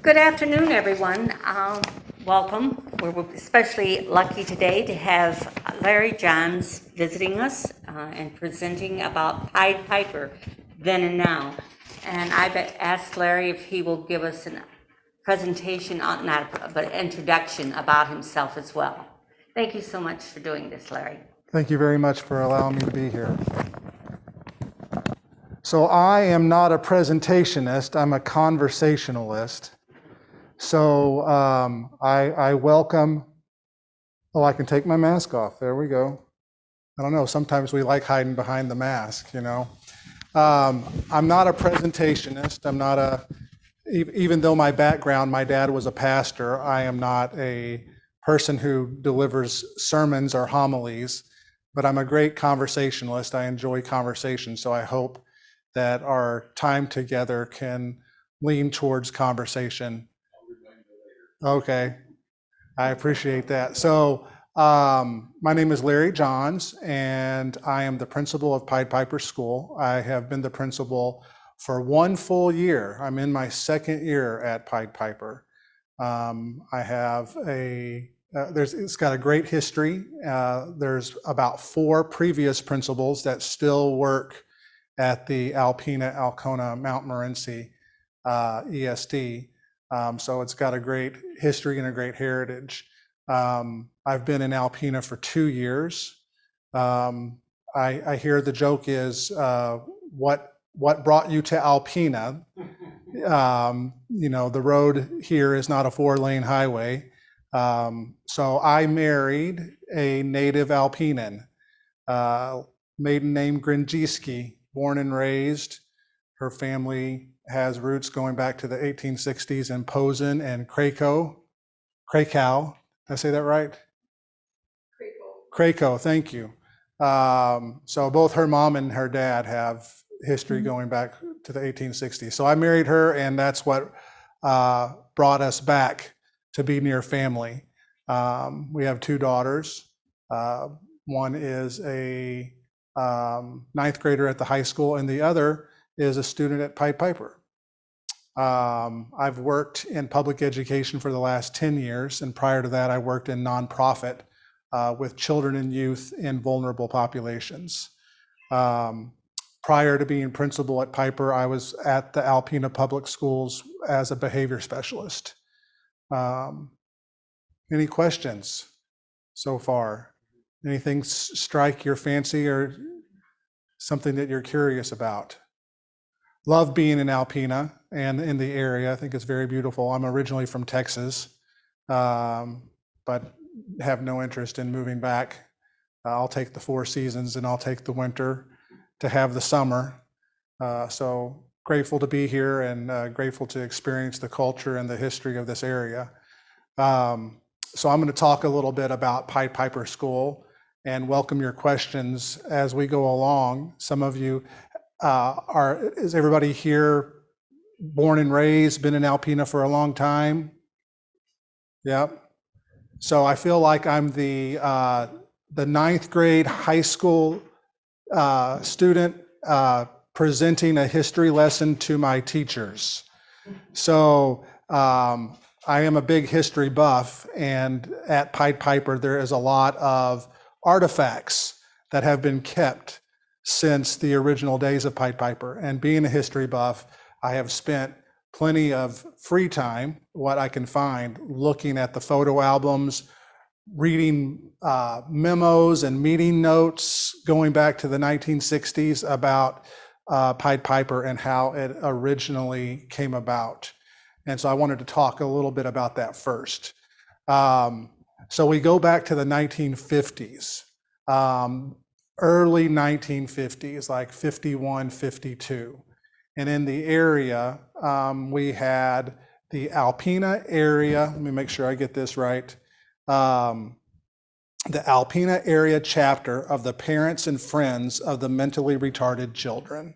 Good afternoon, everyone. Welcome. We're especially lucky today to have Larry Johns visiting us and presenting about Pied Piper, then and now. And I've asked Larry if he will give us a presentation, but introduction about himself as well. Thank you so much for doing this, Larry. Thank you very much for allowing me to be here. So I am not a presentationist, I'm a conversationalist. So I welcome, I can take my mask off, there we go. I don't know, sometimes we like hiding behind the mask, you know. I'm not a presentationist, I'm not even though my background, my dad was a pastor, I am not a person who delivers sermons or homilies, but I'm a great conversationalist. I enjoy conversation, so I hope that our time together can lean towards conversation. Okay, I appreciate that. So my name is Larry Johns, and I am the principal of Pied Piper School. I have been the principal for 1 full year. I'm in my 2nd year at Pied Piper. I have it's got a great history. There's about 4 previous principals that still work at the Alpena, Alcona, Mount Morenci ESD. So it's got a great history and a great heritage. I've been in Alpena for 2 years. I hear the joke is, what brought you to Alpena? You know, the road here is not a 4-lane highway. So I married a native Alpenan, maiden name Grinjiski, born and raised. Her family has roots going back to the 1860s in Posen and Krakow. Did I say that right? Krakow, thank you. So both her mom and her dad have history going back to the 1860s. So I married her, and that's what brought us back to be near family. We have 2 daughters. One is a 9th grader at the high school, and the other is a student at Pied Piper. I've worked in public education for the last 10 years, and prior to that, I worked in nonprofit with children and youth in vulnerable populations. Prior to being principal at Piper, I was at the Alpena Public Schools as a behavior specialist. Any questions so far? Anything strike your fancy or something that you're curious about? Love being in Alpena and in the area. I think it's very beautiful. I'm originally from Texas, but have no interest in moving back. I'll take the 4 seasons and I'll take the winter to have the summer. So grateful to be here and grateful to experience the culture and the history of this area. So I'm going to talk a little bit about Pied Piper School and welcome your questions as we go along. Some of you is everybody here born and raised, been in Alpena for a long time? Yep. So I feel like I'm the 9th grade high school student presenting a history lesson to my teachers. So I am a big history buff, and at Pied Piper there is a lot of artifacts that have been kept since the original days of Pied Piper. And being a history buff, I have spent plenty of free time, what I can find, looking at the photo albums, reading memos and meeting notes going back to the 1960s about Pied Piper and how it originally came about. And so I wanted to talk a little bit about that first. So we go back to the 1950s, early 1950s, like 51, 52. And in the area, we had the Alpena area, let me make sure I get this right, the Alpena area chapter of the Parents and Friends of the Mentally Retarded Children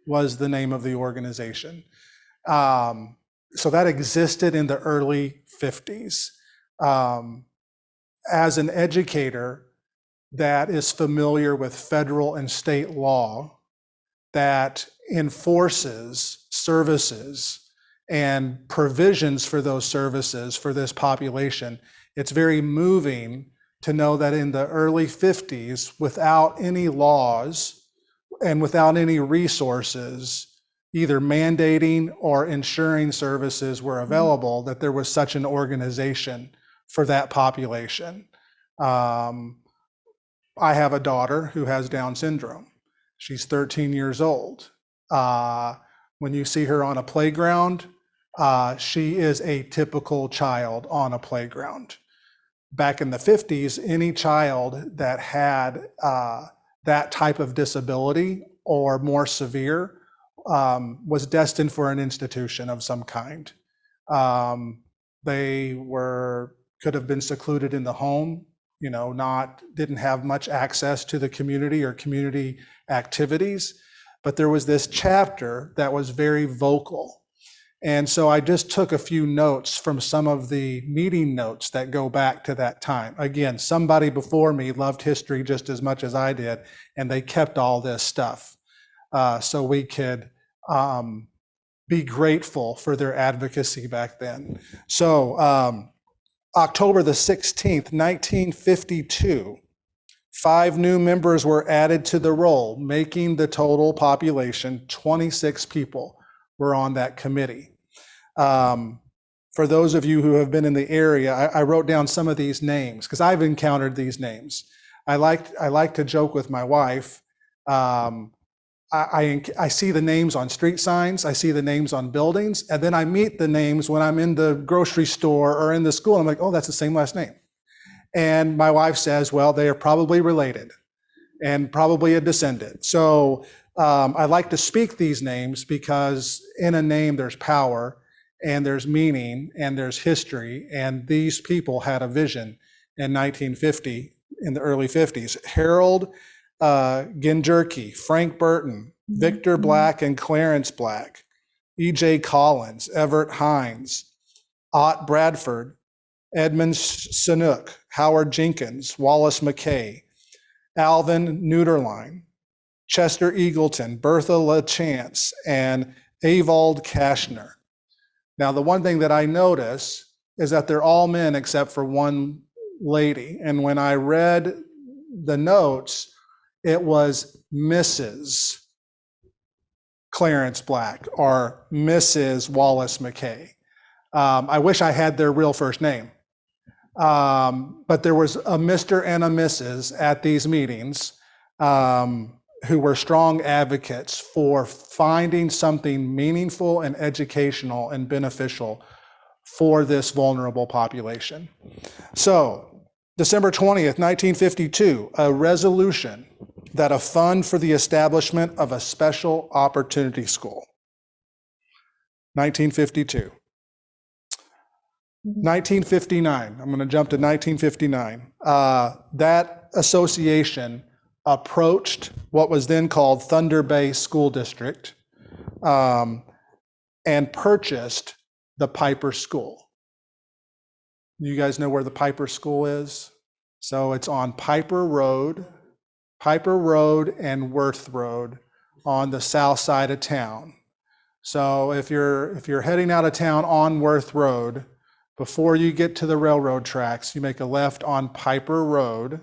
was the name of the organization. So that existed in the early 50s. As an educator that is familiar with federal and state law that enforces services and provisions for those services for this population. It's very moving to know that in the early 50s, without any laws and without any resources, either mandating or ensuring services were available, that there was such an organization for that population. I have a daughter who has Down syndrome. She's 13 years old. When you see her on a playground, she is a typical child on a playground. Back in the 50s, any child that had that type of disability or more severe was destined for an institution of some kind. They could have been secluded in the home, didn't have much access to the community or community activities, but there was this chapter that was very vocal. And so I just took a few notes from some of the meeting notes that go back to that time. Again, somebody before me loved history just as much as I did, and they kept all this stuff so we could be grateful for their advocacy back then. So October the 16th, 1952, 5 new members were added to the roll, making the total population 26 people were on that committee. For those of you who have been in the area, I wrote down some of these names because I've encountered these names. I like to joke with my wife. I see the names on street signs, I see the names on buildings, and then I meet the names when I'm in the grocery store or in the school. I'm like, oh, that's the same last name. And my wife says, well, they are probably related and probably a descendant. So I like to speak these names because in a name there's power and there's meaning and there's history. And these people had a vision in 1950, in the early 50s. Harold Ginjerke, Frank Burton, Victor Black and Clarence Black, E.J. Collins, Everett Hines, Ott Bradford, Edmund Sanook, Howard Jenkins, Wallace McKay, Alvin Nuderline, Chester Eagleton, Bertha LaChance, and Avald Kashner. Now, the one thing that I notice is that they're all men except for one lady. And when I read the notes, it was Mrs. Clarence Black or Mrs. Wallace McKay. I wish I had their real first name. But there was a Mr. and a Mrs. at these meetings who were strong advocates for finding something meaningful and educational and beneficial for this vulnerable population. So, December 20th, 1952, a resolution that a fund for the establishment of a special opportunity school. 1952. 1959, I'm going to jump to 1959. That association approached what was then called Thunder Bay School District and purchased the Piper School. You guys know where the Piper School is? So it's on Piper Road and Worth Road on the south side of town. So if you're heading out of town on Worth Road, before you get to the railroad tracks, you make a left on Piper Road,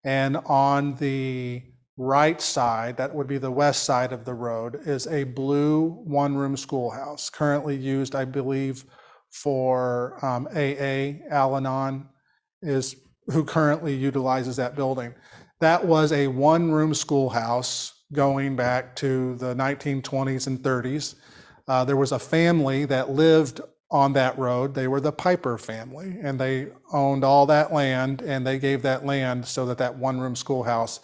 and on the right side, that would be the west side of the road, is a blue one-room schoolhouse, currently used, I believe, for AA, Al-Anon, is who currently utilizes that building. That was a one-room schoolhouse going back to the 1920s and 30s. There was a family that lived on that road. They were the Piper family, and they owned all that land, and they gave that land so that that one-room schoolhouse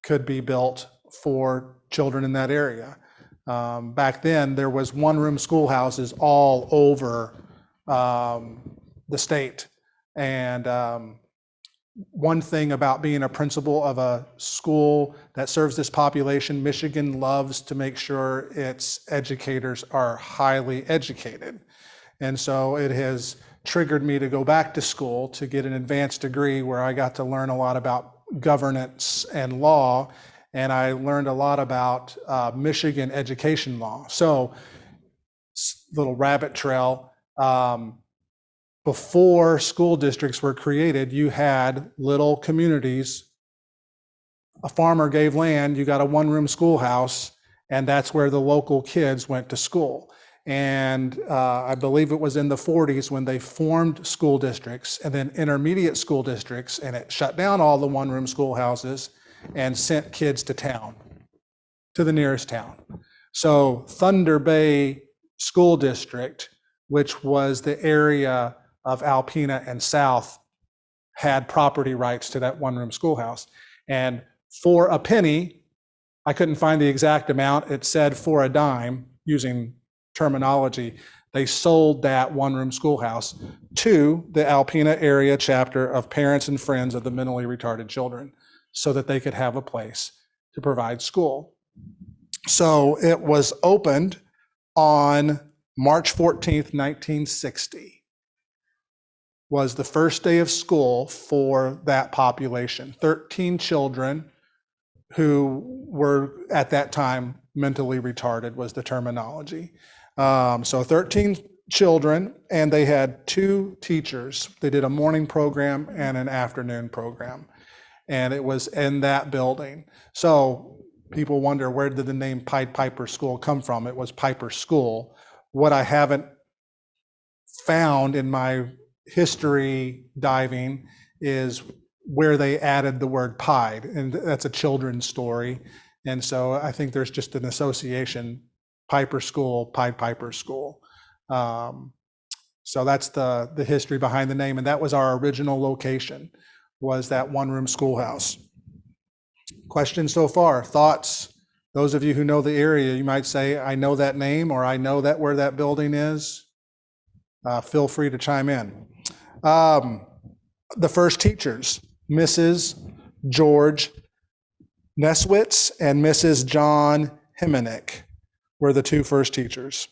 could be built for children in that area. Back then, there was one-room schoolhouses all over the state. And one thing about being a principal of a school that serves this population, Michigan loves to make sure its educators are highly educated. And so it has triggered me to go back to school to get an advanced degree where I got to learn a lot about governance and law, and I learned a lot about Michigan education law. So little rabbit trail. Before school districts were created, you had little communities. A farmer gave land, you got a one-room schoolhouse, and that's where the local kids went to school. And I believe it was in the 40s when they formed school districts and then intermediate school districts, and it shut down all the one-room schoolhouses and sent kids to town, to the nearest town. So Thunder Bay School District, which was the area of Alpena and South, had property rights to that one-room schoolhouse. And for a penny, I couldn't find the exact amount, it said for a dime, using terminology, they sold that one-room schoolhouse to the Alpena area chapter of Parents and Friends of the Mentally Retarded Children so that they could have a place to provide school. So it was opened on March 14th, 1960, was the first day of school for that population. 13 children who were at that time mentally retarded was the terminology. So 13 children, and they had 2 teachers. They did a morning program and an afternoon program, and it was in that building. So people wonder, where did the name Pied Piper School come from? It was Piper School. What I haven't found in my history diving is where they added the word pied, and that's a children's story. And so I think there's just an association, Piper School, Pied Piper School. So that's the history behind the name, and that was our original location, was that one-room schoolhouse. Questions so far? Thoughts? Those of you who know the area, you might say, I know that name, or I know that where that building is. Feel free to chime in. The first teachers, Mrs. George Neswitz and Mrs. John Himenick were the 2 first teachers.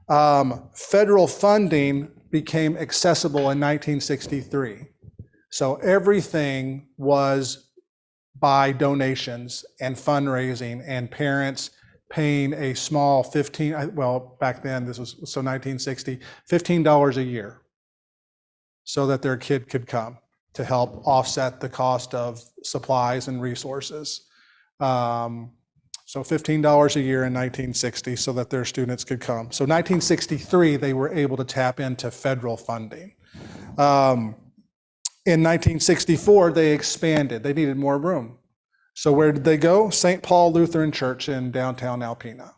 Federal funding became accessible in 1963. So everything was by donations and fundraising and parents paying a small back then, this was so 1960, $15 a year so that their kid could come to help offset the cost of supplies and resources. So $15 a year in 1960 so that their students could come. So 1963, they were able to tap into federal funding. In 1964, they expanded. They needed more room. So where did they go? St. Paul Lutheran Church in downtown Alpena.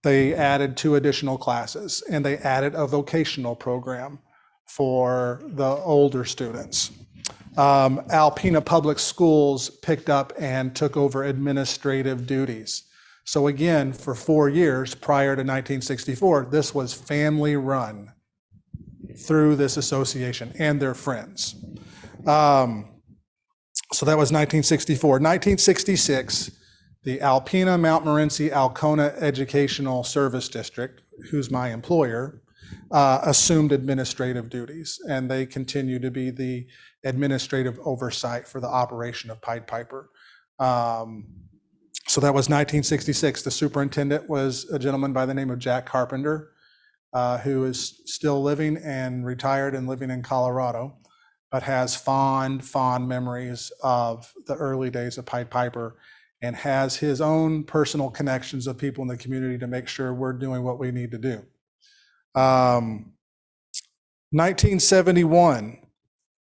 They added 2 additional classes, and they added a vocational program for the older students. Alpena Public Schools picked up and took over administrative duties. So again, for 4 years prior to 1964, this was family run through this association and their friends. So that was 1964. 1966, the Alpena Mount Morenci Alcona Educational Service District, who's my employer, assumed administrative duties, and they continue to be the administrative oversight for the operation of Pied Piper. So that was 1966. The superintendent was a gentleman by the name of Jack Carpenter, who is still living and retired and living in Colorado, but has fond memories of the early days of Pied Piper and has his own personal connections of people in the community to make sure we're doing what we need to do. 1971,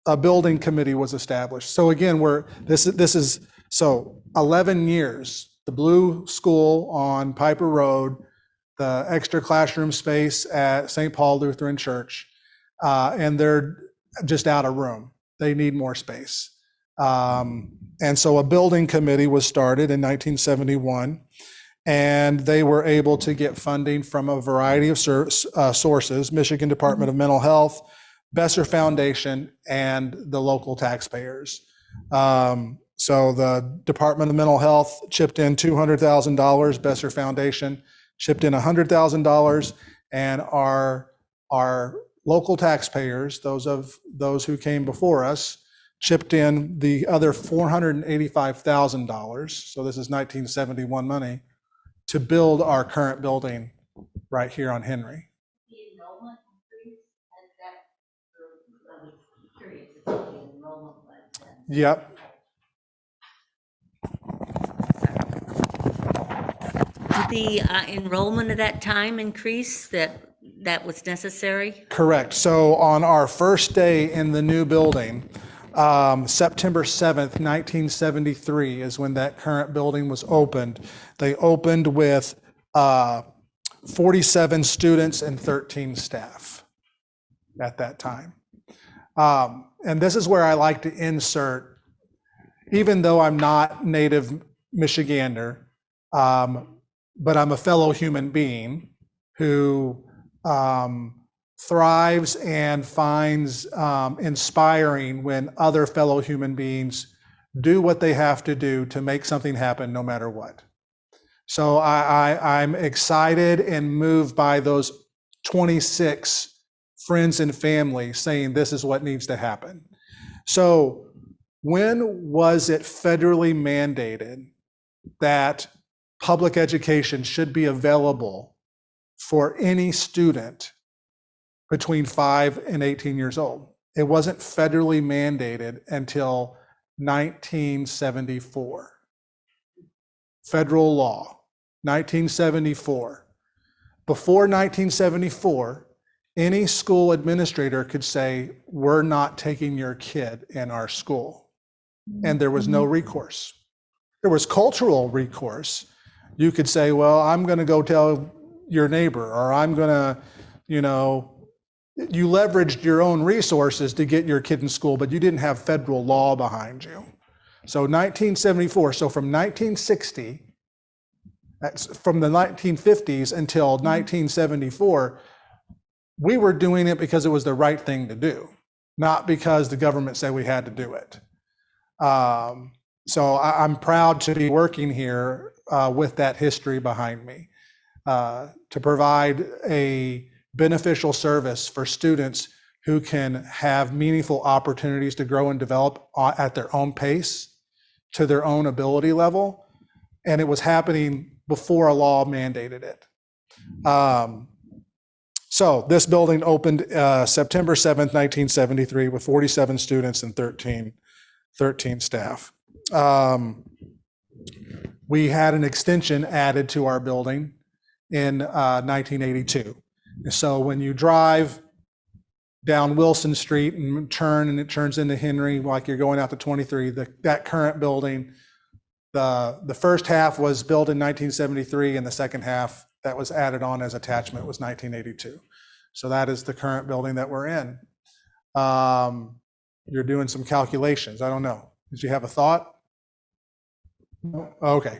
a building committee was established. So again, this is 11 years, the Blue School on Piper Road, the extra classroom space at St. Paul Lutheran Church, and they're just out of room. They need more space. And so a building committee was started in 1971, and they were able to get funding from a variety of sources, Michigan Department of Mental Health, Besser Foundation, and the local taxpayers. So the Department of Mental Health chipped in $200,000, Besser Foundation chipped in $100,000, and our local taxpayers, those who came before us, chipped in the other $485,000. So this is 1971 money to build our current building right here on Henry. The enrollment increase, has that, I was curious about the enrollment was then. Yep. Did the enrollment at that time increase that was necessary? Correct. So on our first day in the new building, September 7th, 1973 is when that current building was opened. They opened with 47 students and 13 staff at that time. And this is where I like to insert, even though I'm not native Michigander, but I'm a fellow human being who thrives and finds inspiring when other fellow human beings do what they have to do to make something happen no matter what. So I'm excited and moved by those 26 friends and family saying this is what needs to happen. So when was it federally mandated that public education should be available for any student between 5 and 18 years old? It wasn't federally mandated until 1974. Federal law, 1974. Before 1974, any school administrator could say, we're not taking your kid in our school. And there was no recourse. There was cultural recourse. You could say, well, I'm going to go tell your neighbor, or I'm going to, you leveraged your own resources to get your kid in school, but you didn't have federal law behind you. So 1974, so from 1960, from the 1950s until 1974, we were doing it because it was the right thing to do, not because the government said we had to do it. So I'm proud to be working here with that history behind me, to provide a beneficial service for students who can have meaningful opportunities to grow and develop at their own pace, to their own ability level. And it was happening before a law mandated it. So this building opened September 7th, 1973 with 47 students and 13 staff. We had an extension added to our building in 1982. So when you drive down Wilson Street and it turns into Henry, like you're going out to 23, that current building, the first half was built in 1973, and the second half that was added on as attachment was 1982. So that is the current building that we're in. You're doing some calculations. I don't know. Did you have a thought? Okay.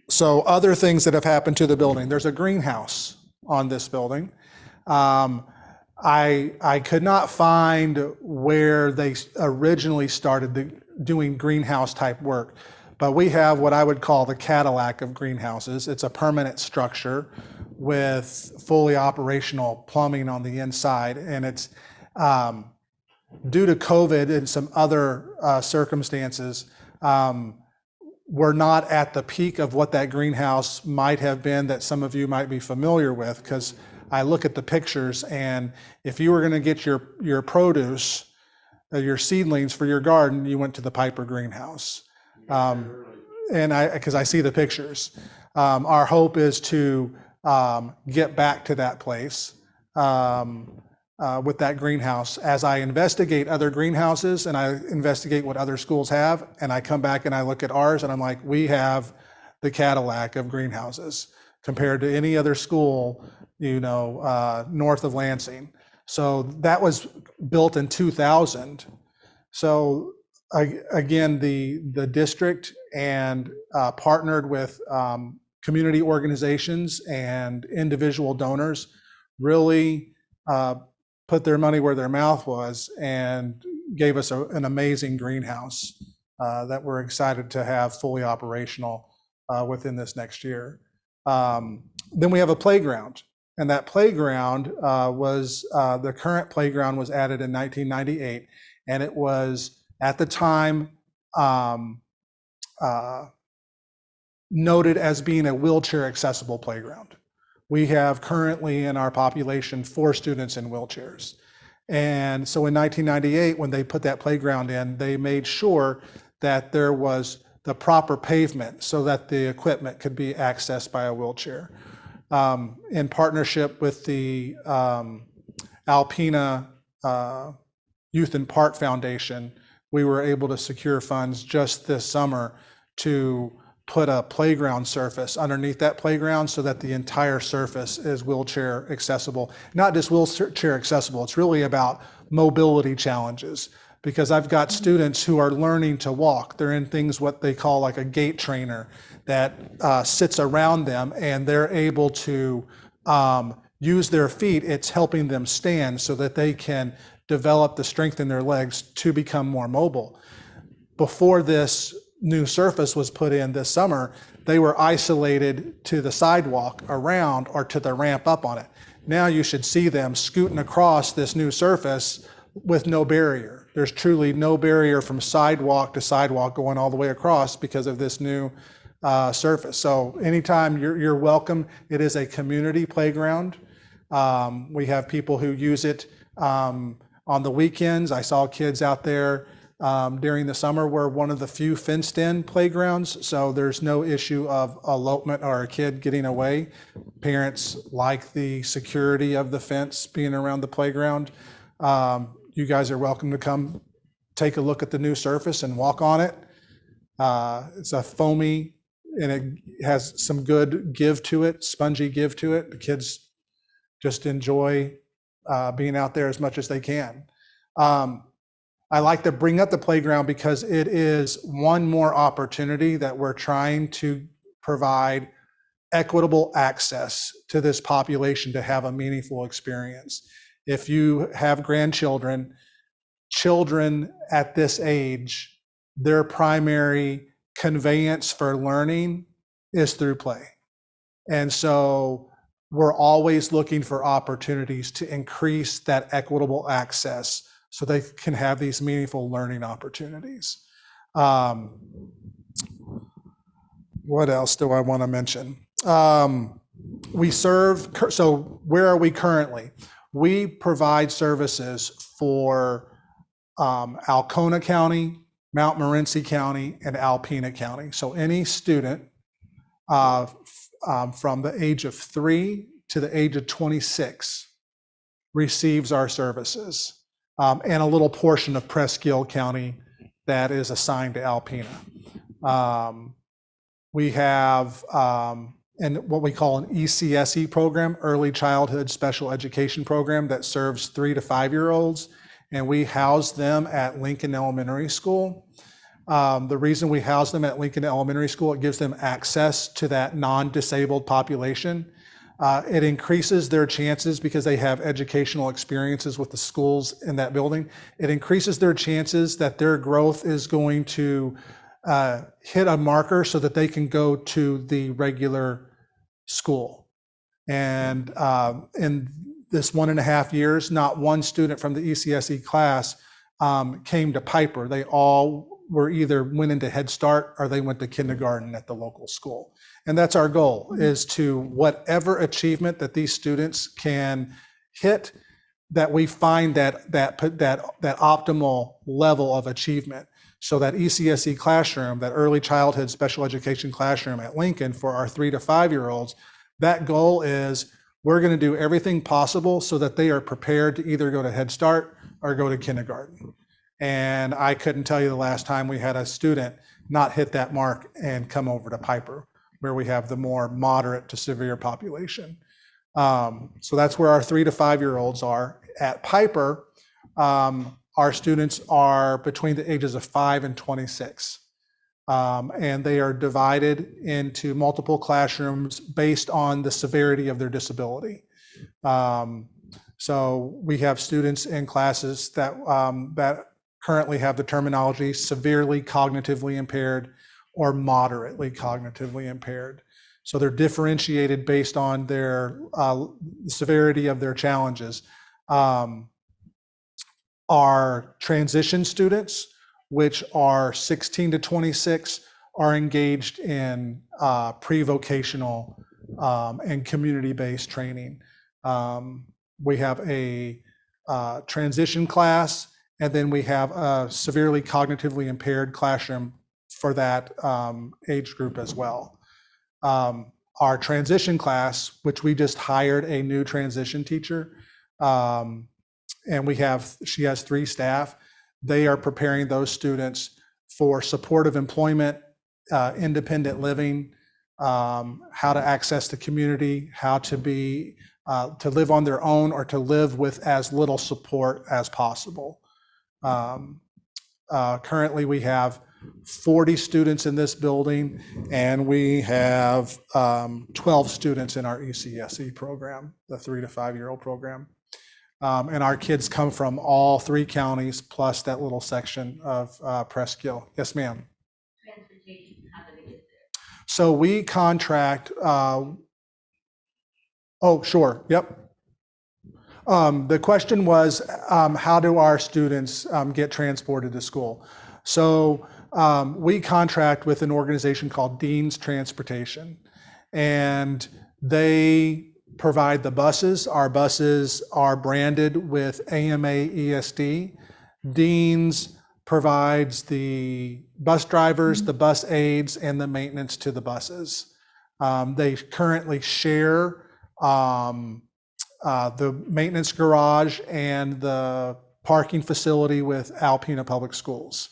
So other things that have happened to the building. There's a greenhouse on this building. I could not find where they originally started doing greenhouse type work, but we have what I would call the Cadillac of Greenhouses. It's a permanent structure with fully operational plumbing on the inside, and it's due to COVID and some other circumstances, we're not at the peak of what that greenhouse might have been that some of you might be familiar with, because I look at the pictures, and if you were going to get your produce, your seedlings for your garden, you went to the Piper greenhouse. And because I see the pictures. Our hope is to get back to that place with that greenhouse. As I investigate other greenhouses and I investigate what other schools have, and I come back and I look at ours and I'm like, we have the Cadillac of Greenhouses compared to any other school, north of Lansing. So that was built in 2000. So again, the district and partnered with community organizations and individual donors really put their money where their mouth was and gave us an amazing greenhouse that we're excited to have fully operational within this next year. Then we have a playground, and that playground was the current playground was added in 1998, and it was at the time noted as being a wheelchair accessible playground. We have currently in our population 4 students in wheelchairs. And so in 1998, when they put that playground in, they made sure that there was the proper pavement so that the equipment could be accessed by a wheelchair. In partnership with the Alpena Youth and Park Foundation, we were able to secure funds just this summer to put a playground surface underneath that playground so that the entire surface is wheelchair accessible. Not just wheelchair accessible, it's really about mobility challenges, because I've got students who are learning to walk. They're in things what they call like a gait trainer that sits around them, and they're able to use their feet. It's helping them stand so that they can develop the strength in their legs to become more mobile. Before this new surface was put in this summer, they were isolated to the sidewalk around or to the ramp up on it. Now you should see them scooting across this new surface with no barrier. There's truly no barrier from sidewalk to sidewalk going all the way across because of this new surface. So anytime you're welcome. It is a community playground. We have people who use it on the weekends. I saw kids out there during the summer. We're one of the few fenced-in playgrounds, so there's no issue of elopement or a kid getting away. Parents like the security of the fence being around the playground. You guys are welcome to come take a look at the new surface and walk on it. It's a foamy, and it has some good give to it, spongy give to it. The kids just enjoy being out there as much as they can. I like to bring up the playground because it is one more opportunity that we're trying to provide equitable access to this population to have a meaningful experience. If you have grandchildren, children at this age, their primary conveyance for learning is through play. And so we're always looking for opportunities to increase that equitable access so they can have these meaningful learning opportunities. What else do I want to mention? We serve, so where are we currently? We provide services for Alcona County, Mount Morenci County, and Alpena County. So any student from the age of 3 to the age of 26 receives our services. And a little portion of Presque County that is assigned to Alpena. We have and what we call an ECSE program, Early Childhood Special Education Program, that serves 3 to 5-year-olds, and we house them at Lincoln Elementary School. The reason we house them at Lincoln Elementary School, it gives them access to that non-disabled population. It increases their chances because they have educational experiences with the schools in that building. It increases their chances that their growth is going to hit a marker so that they can go to the regular school. And in this 1.5 years, not one student from the ECSE class came to Piper. They all were either went into Head Start or they went to kindergarten at the local school. And that's our goal, is to whatever achievement that these students can hit, that we find that optimal level of achievement. So that ECSE classroom, that early childhood special education classroom at Lincoln for our 3 to 5-year-olds, that goal is we're going to do everything possible so that they are prepared to either go to Head Start or go to kindergarten. And I couldn't tell you the last time we had a student not hit that mark and come over to Piper, where we have the more moderate to severe population. So that's where our 3 to 5-year-olds are. At Piper, our students are between the ages of 5 and 26. And they are divided into multiple classrooms based on the severity of their disability. So we have students in classes that currently have the terminology severely cognitively impaired or moderately cognitively impaired. So they're differentiated based on their severity of their challenges. Our transition students, which are 16 to 26, are engaged in pre-vocational and community-based training. We have a transition class, and then we have a severely cognitively impaired classroom for that age group as well. Our transition class, which we just hired a new transition teacher, and she has 3 staff. They are preparing those students for supportive employment, independent living, how to access the community, how to be to live on their own or to live with as little support as possible. Currently, we have 40 students in this building, and we have 12 students in our ECSE program, the 3 to 5-year-old program. And our kids come from all 3 counties plus that little section of Presque Isle. Yes, ma'am. Transportation, how do they get there? So we contract, oh, sure, yep. The question was, how do our students get transported to school? So we contract with an organization called Dean's Transportation, and they provide the buses. Our buses are branded with AMA ESD. Dean's provides the bus drivers, the bus aides, and the maintenance to the buses. They currently share the maintenance garage and the parking facility with Alpena Public Schools.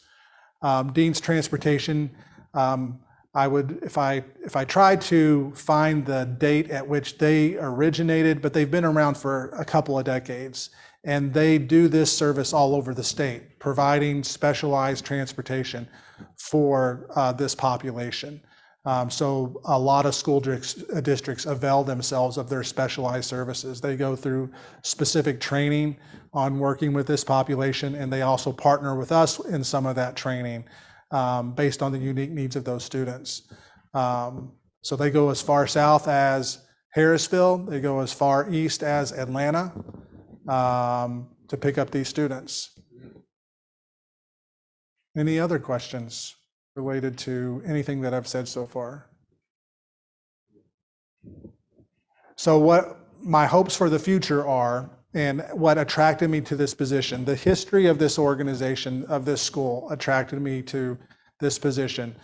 Dean's Transportation, if I tried to find the date at which they originated, but they've been around for a couple of decades, and they do this service all over the state, providing specialized transportation for this population. So a lot of school districts avail themselves of their specialized services. They go through specific training on working with this population, and they also partner with us in some of that training based on the unique needs of those students. So they go as far south as Harrisville, they go as far east as Atlanta to pick up these students. Any other questions related to anything that I've said so far? So what my hopes for the future are, and what attracted me to this position, the history of this organization, of this school, attracted me to this position.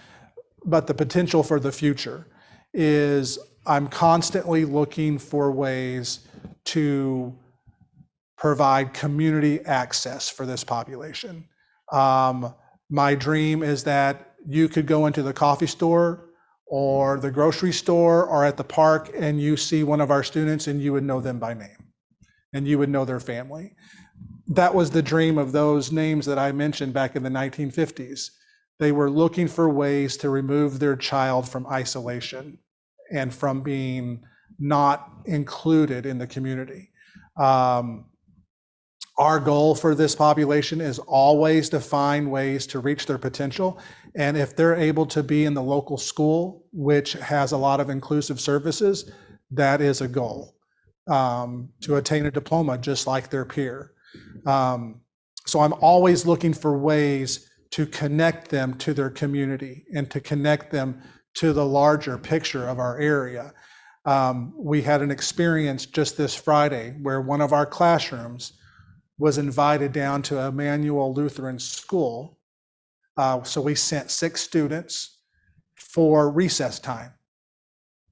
But the potential for the future is I'm constantly looking for ways to provide community access for this population. My dream is that you could go into the coffee store or the grocery store or at the park and you see one of our students and you would know them by name and you would know their family. That was the dream of those names that I mentioned back in the 1950s. They were looking for ways to remove their child from isolation and from being not included in the community. Our goal for this population is always to find ways to reach their potential. And if they're able to be in the local school, which has a lot of inclusive services, that is a goal, to attain a diploma just like their peer. So I'm always looking for ways to connect them to their community and to connect them to the larger picture of our area. We had an experience just this Friday where one of our classrooms was invited down to Emmanuel Lutheran School. So we sent 6 students for recess time.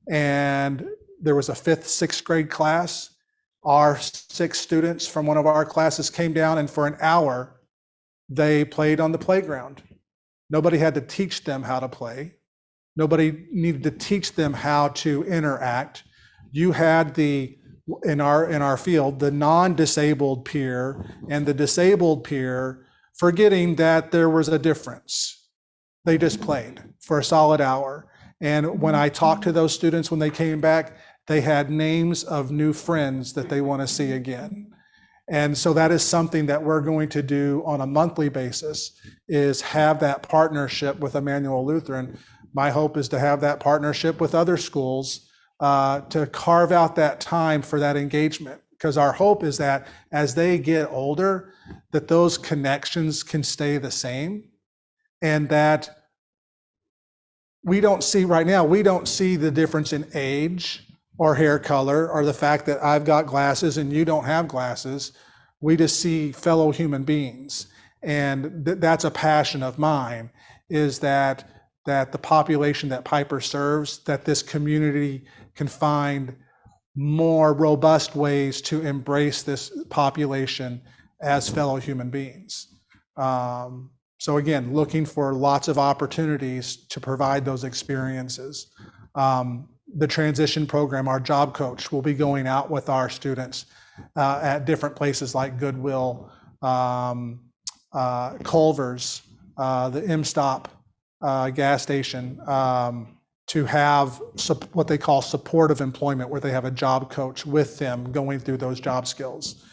And there was a 5th, 6th grade class. Our 6 students from one of our classes came down, and for an hour, they played on the playground. Nobody had to teach them how to play. Nobody needed to teach them how to interact. You had in our field, the non-disabled peer and the disabled peer, forgetting that there was a difference. They just played for a solid hour. And when I talked to those students when they came back, they had names of new friends that they want to see again. And so that is something that we're going to do on a monthly basis, is have that partnership with Emmanuel Lutheran. My hope is to have that partnership with other schools to carve out that time for that engagement, because our hope is that as they get older, that those connections can stay the same, and that we don't see right now, we don't see the difference in age or hair color or the fact that I've got glasses and you don't have glasses. We just see fellow human beings. And that's a passion of mine, is that the population that Piper serves, that this community can find more robust ways to embrace this population as fellow human beings. So again, looking for lots of opportunities to provide those experiences. The transition program, our job coach will be going out with our students at different places like Goodwill, Culver's, the M-Stop gas station, to have what they call supportive employment, where they have a job coach with them going through those job skills.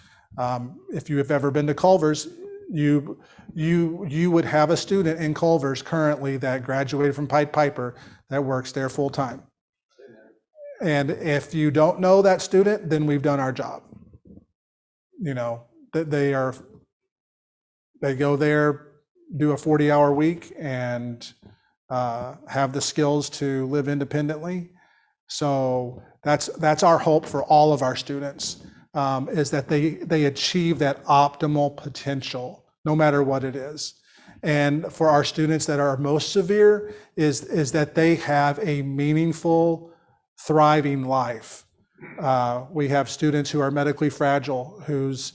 If you have ever been to Culver's, you would have a student in Culver's currently that graduated from Pied Piper that works there full time. And if you don't know that student, then we've done our job. You know, that they go there, do a 40-hour week, and have the skills to live independently. So that's our hope for all of our students, is that they achieve that optimal potential, no matter what it is. And for our students that are most severe, is that they have a meaningful, thriving life. We have students who are medically fragile, whose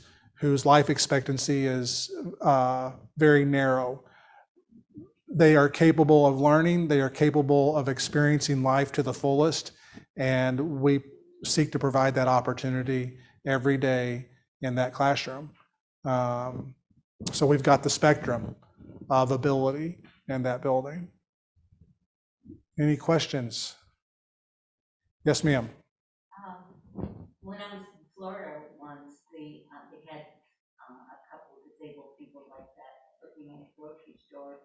life expectancy is very narrow. They are capable of learning, they are capable of experiencing life to the fullest, and we seek to provide that opportunity every day in that classroom. So we've got the spectrum of ability in that building. Any questions? Yes, ma'am. When I was in Florida once, they had a couple of disabled people like that working in a grocery store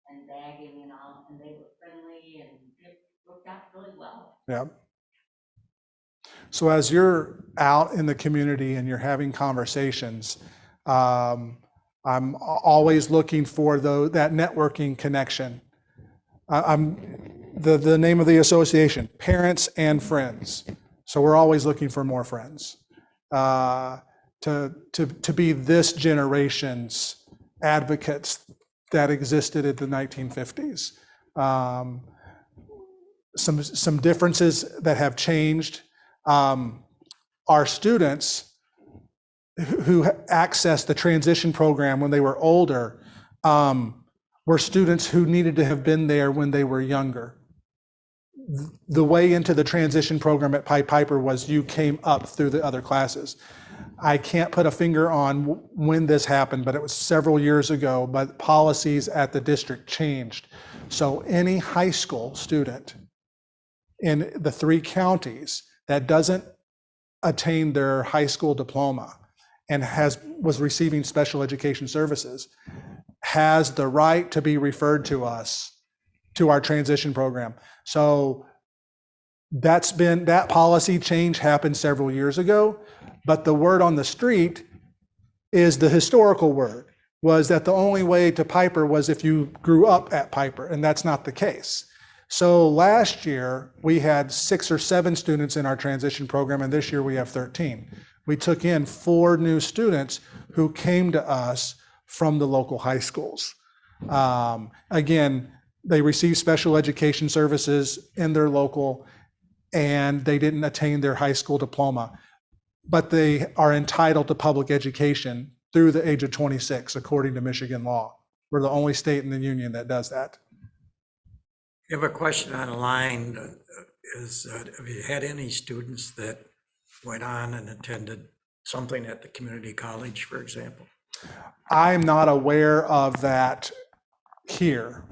and bagging and all, and they were friendly and it worked out really well. Yeah. So as you're out in the community and you're having conversations, I'm always looking for that networking connection. The name of the association, Parents and Friends. So we're always looking for more friends to be this generation's advocates that existed in the 1950s. Some differences that have changed. Our students who accessed the transition program when they were older were students who needed to have been there when they were younger. The way into the transition program at Pied Piper was you came up through the other classes. I can't put a finger on when this happened, but it was several years ago, but policies at the district changed. So any high school student in the 3 counties that doesn't attain their high school diploma and was receiving special education services has the right to be referred to us, to our transition program. So that policy change happened several years ago, but the word on the street is the historical word, was that the only way to Piper was if you grew up at Piper, and that's not the case. So last year we had 6 or 7 students in our transition program, and this year we have 13. We took in 4 new students who came to us from the local high schools. Again, they received special education services in their local, and they didn't attain their high school diploma, but they are entitled to public education through the age of 26, according to Michigan law. We're the only state in the union that does that. You have a question online, have you had any students that went on and attended something at the community college, for example? I'm not aware of that here.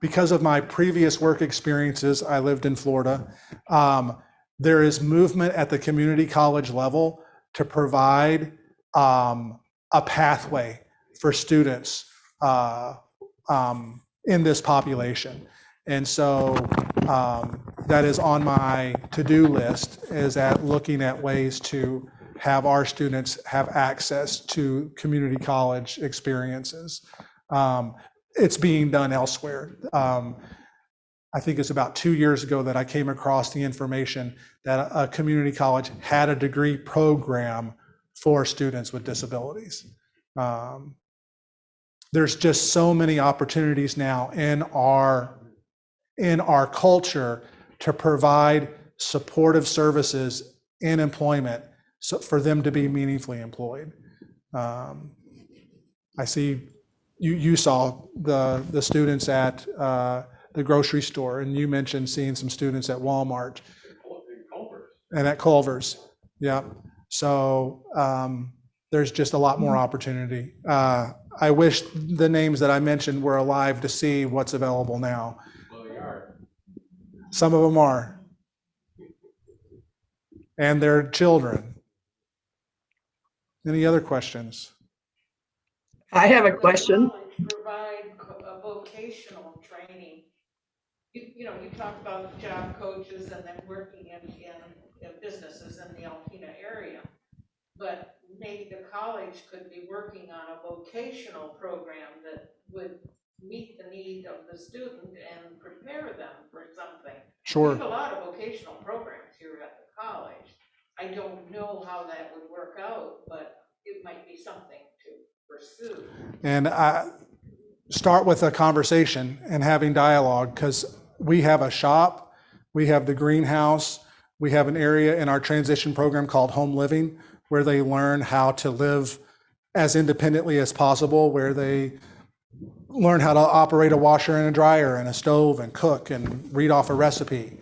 Because of my previous work experiences, I lived in Florida. There is movement at the community college level to provide a pathway for students in this population. And so that is on my to-do list, is at looking at ways to have our students have access to community college experiences. It's being done elsewhere. I think it's about 2 years ago that I came across the information that a community college had a degree program for students with disabilities. There's just so many opportunities now in our culture to provide supportive services in employment so for them to be meaningfully employed. I see you saw the students at the grocery store, and you mentioned seeing some students at Walmart and at Culver's. Yeah. So there's just a lot more opportunity. I wish the names that I mentioned were alive to see what's available now. Well, they are. Some of them are. And their children. Any other questions? I have a question. Provide a vocational training. You know, you talked about job coaches and then working in businesses in the Alpena area. But maybe the college could be working on a vocational program that would meet the need of the student and prepare them for something. Sure. We have a lot of vocational programs here at the college. I don't know how that would work out, but it might be something to pursue. And I start with a conversation and having dialogue, because we have a shop, we have the greenhouse, we have an area in our transition program called home living, where they learn how to live as independently as possible, where they learn how to operate a washer and a dryer and a stove and cook and read off a recipe.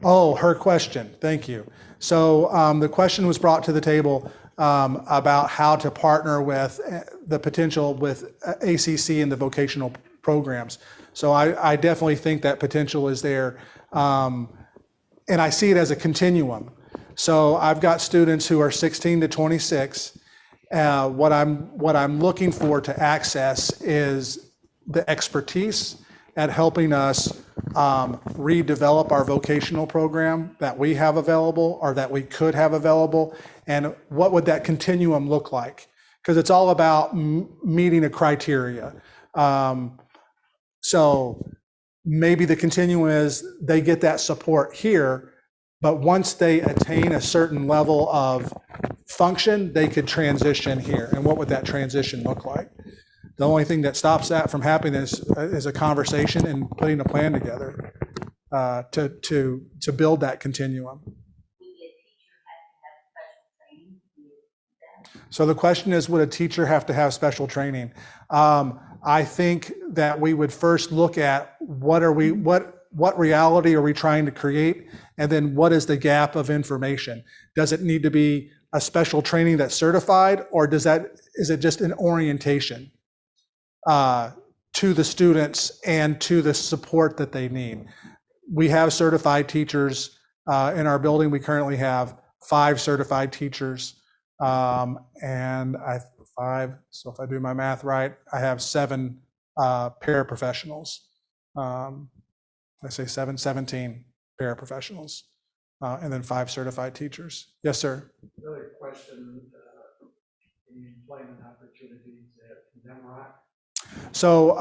Oh, her question. Thank you. So the question was brought to the table about how to partner with the potential with ACC and the vocational programs. So I definitely think that potential is there. And I see it as a continuum. So I've got students who are 16 to 26. What I'm looking for to access is the expertise at helping us redevelop our vocational program that we have available or that we could have available, and what would that continuum look like? Because it's all about meeting a criteria. So maybe the continuum is they get that support here, but once they attain a certain level of function, they could transition here. And what would that transition look like? The only thing that stops that from happening is a conversation and putting a plan together to build that continuum. So the question is, would a teacher have to have special training? I think that we would first look at what reality are we trying to create, and then what is the gap of information? Does it need to be a special training that's certified, or is it just an orientation to the students and to the support that they need? We have certified teachers in our building. We currently have 5 certified teachers, and so if I do my math right, I have 7 paraprofessionals. I say 17 paraprofessionals, and then 5 certified teachers. Yes, sir. Another question, the employment opportunities at Nemrock. So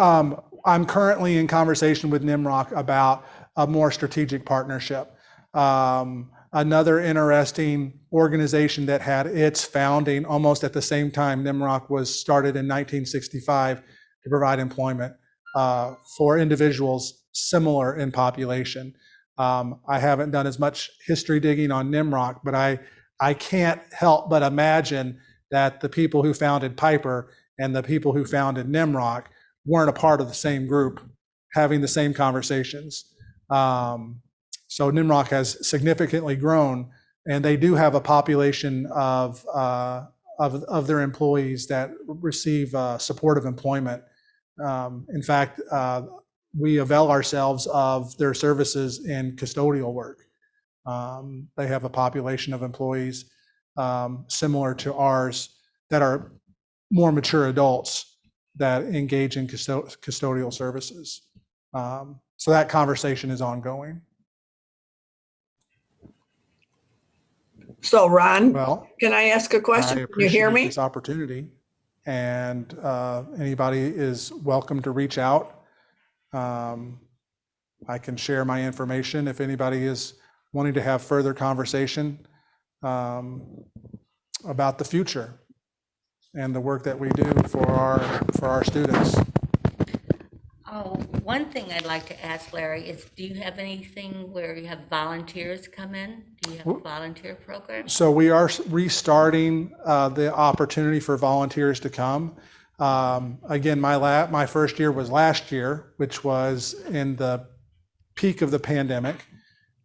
I'm currently in conversation with Nimrock about a more strategic partnership. Another interesting organization that had its founding almost at the same time Nimrock was started in 1965 to provide employment for individuals similar in population. I haven't done as much history digging on Nimrock, but I can't help but imagine that the people who founded Piper and the people who founded Nimrock weren't a part of the same group having the same conversations. So Nimrock has significantly grown, and they do have a population of their employees that receive supportive employment. In fact, we avail ourselves of their services in custodial work. They have a population of employees similar to ours that are more mature adults that engage in custodial services. So that conversation is ongoing. So Ron, Well, can I ask a I question? Can you appreciate hear me? this opportunity, and anybody is welcome to reach out I can share my information if anybody is wanting to have further conversation about the future and the work that we do for our students. Oh, one thing I'd like to ask Larry is, do you have anything where you have volunteers come in? Do you have a volunteer program? So we are restarting the opportunity for volunteers to come. Again, my first year was last year, which was in the peak of the pandemic,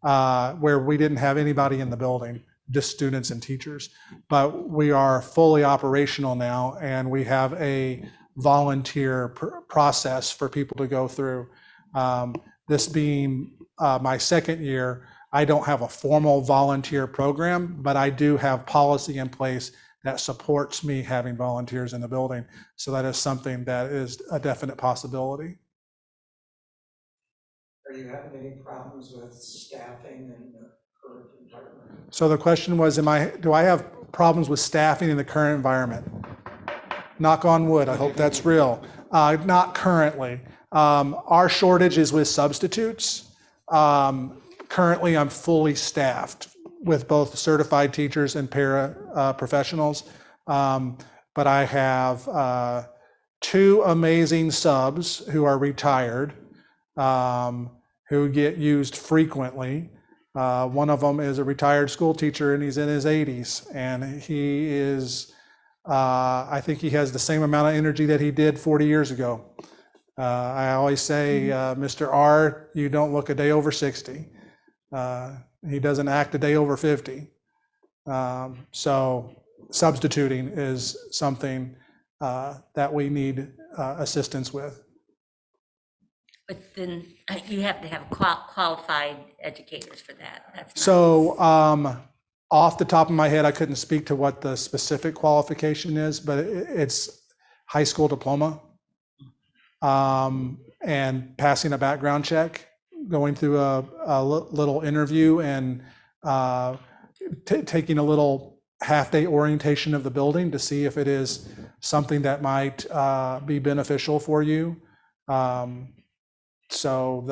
where we didn't have anybody in the building, just students and teachers. But we are fully operational now, and we have a volunteer process for people to go through. This being my second year, I don't have a formal volunteer program, but I do have policy in place that supports me having volunteers in the building. So that is something that is a definite possibility. Are you having any problems with staffing in the current environment? So the question was, do I have problems with staffing in the current environment? Knock on wood, I hope that's real. Not currently. Our shortage is with substitutes. Currently, I'm fully staffed with both certified teachers and para professionals. But I have 2 amazing subs who are retired, who get used frequently. One of them is a retired school teacher, and he's in his 80s, and he is, I think he has the same amount of energy that he did 40 years ago. I always say, Mr. R, you don't look a day over 60. He doesn't act a day over 50. So substituting is something that we need assistance with. But then you have to have qualified educators for that. That's not- So off the top of my head, I couldn't speak to what the specific qualification is, but it's high school diploma, and passing a background check, going through a little interview, and taking a little half-day orientation of the building to see if it is something that might be beneficial for you. So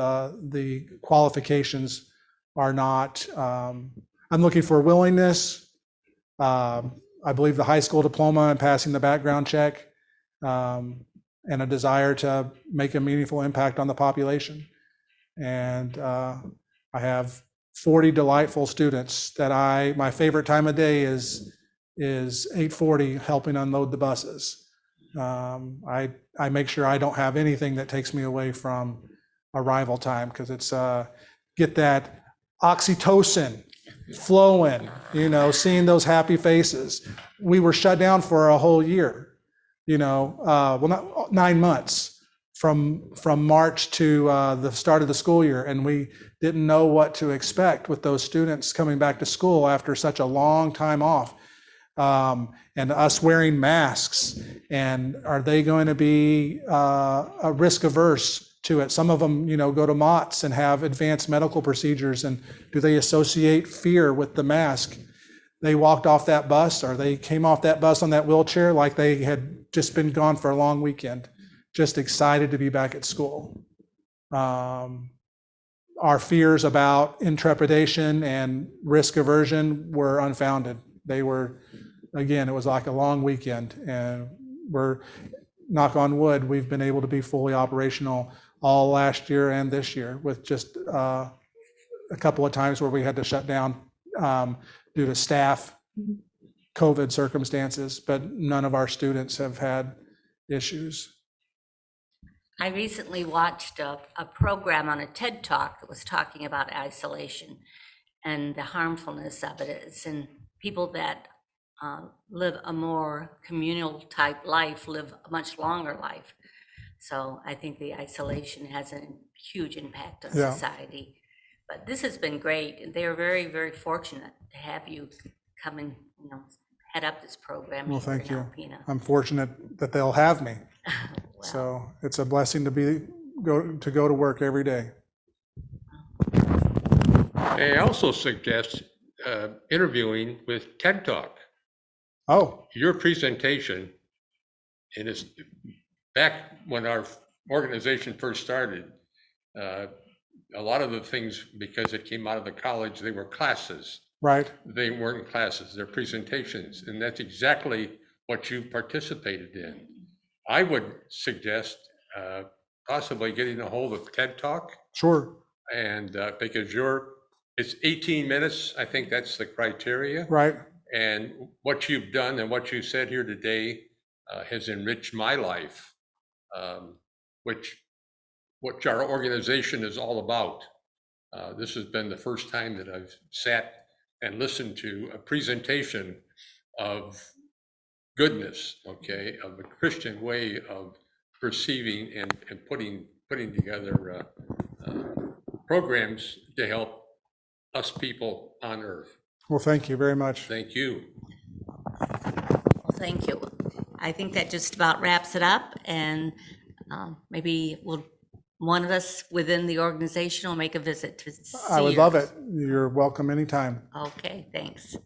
the qualifications are not, I'm looking for willingness. I believe the high school diploma and passing the background check, and a desire to make a meaningful impact on the population. And I have 40 delightful students that my favorite time of day is 8:40 helping unload the buses. I make sure I don't have anything that takes me away from arrival time, because it's get that oxytocin flowing, seeing those happy faces. We were shut down for a whole year, well, not 9 months, from March to the start of the school year, and we didn't know what to expect with those students coming back to school after such a long time off, and us wearing masks. And are they going to be risk averse to it? Some of them, go to MOTS and have advanced medical procedures, and do they associate fear with the mask? They walked off that bus, or they came off that bus on that wheelchair like they had just been gone for a long weekend, just excited to be back at school. Our fears about intrepidation and risk aversion were unfounded. They were, again, it was like a long weekend, and we're, knock on wood, we've been able to be fully operational all last year and this year, with just a couple of times where we had to shut down due to staff COVID circumstances, but none of our students have had issues. I recently watched a program on a TED Talk that was talking about isolation and the harmfulness of it. It's in people that live a more communal type life, live a much longer life. So I think the isolation has a huge impact on society. But this has been great, and they're very, very fortunate to have you come and head up this program. Well, here thank in you. Alpena. I'm fortunate that they'll have me. Well, So it's a blessing to go to work every day. I also suggest interviewing with TED Talk. Oh, Your presentation, and it's back when our organization first started, uh, a lot of the things, because it came out of the college, they were classes. Right. They weren't classes, they're presentations, and that's exactly what you participated in. I would suggest possibly getting a hold of TED Talk, Sure. and because it's 18 minutes, I think that's the criteria. Right. And what you've done and what you said here today has enriched my life, which our organization is all about. This has been the first time that I've sat and listened to a presentation of goodness, okay, of a Christian way of perceiving and putting together programs to help us people on earth. Well, thank you very much. Thank you. Well, thank you. I think that just about wraps it up, and maybe one of us within the organization will make a visit to see I would your- love it. You're welcome anytime. Okay, thanks.